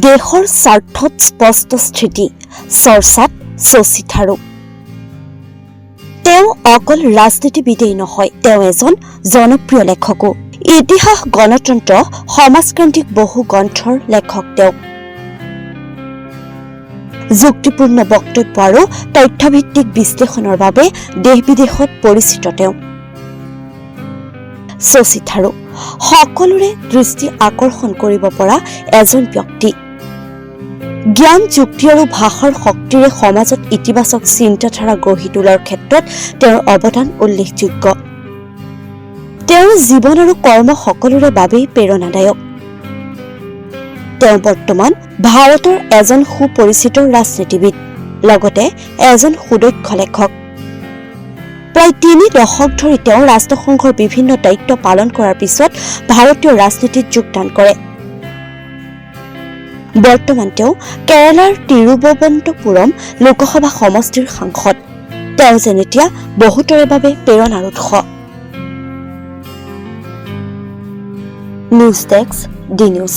দেশৰ স্বাৰ্থত স্পষ্ট স্থিতি চৰ্চাত শশী থাৰুৰ। তেওঁ অকল ৰাজনীতিবিদেই নহয়, তেওঁ এজন জনপ্ৰিয় লেখকো। ইতিহাস, গণতন্ত্ৰ, সমাজক্ৰান্তিক বহু গ্ৰন্থৰ লেখক তেওঁ। যুক্তিপূৰ্ণ বক্তব্য আৰু তথ্যভিত্তিক বিশ্লেষণৰ বাবে দেশ বিদেশত পৰিচিত তেওঁ। শশী থাৰুৰ সকলোৰে দৃষ্টি আকৰ্ষণ কৰিব পৰা এজন ব্যক্তি। জ্ঞান, যুক্তি আৰু ভাষাৰ শক্তিৰে সমাজত ইতিবাচক চিন্তাধাৰা গঢ়ি তোলাৰ ক্ষেত্ৰত তেওঁৰ অৱদান উল্লেখযোগ্য। তেওঁৰ জীৱন আৰু কৰ্ম সকলোৰে বাবেই প্ৰেৰণাদায়ক। তেওঁ বৰ্তমান ভাৰতৰ এজন সুপৰিচিত ৰাজনীতিবিদ, লগতে এজন সুদক্ষ লেখক। প্ৰায় ৩ দশক ধৰি তেওঁ ৰাষ্ট্ৰসংঘৰ বিভিন্ন দায়িত্ব পালন কৰাৰ পিছত ভাৰতীয় ৰাজনীতিত যোগদান কৰে। বৰ্তমান তেওঁ কেৰালাৰ তিৰুৱনন্তপুৰম লোকসভা সমষ্টিৰ সাংসদ। তেওঁ যেন এতিয়া বহুতৰে বাবে প্ৰেৰণাৰ উৎস। News desk, D news.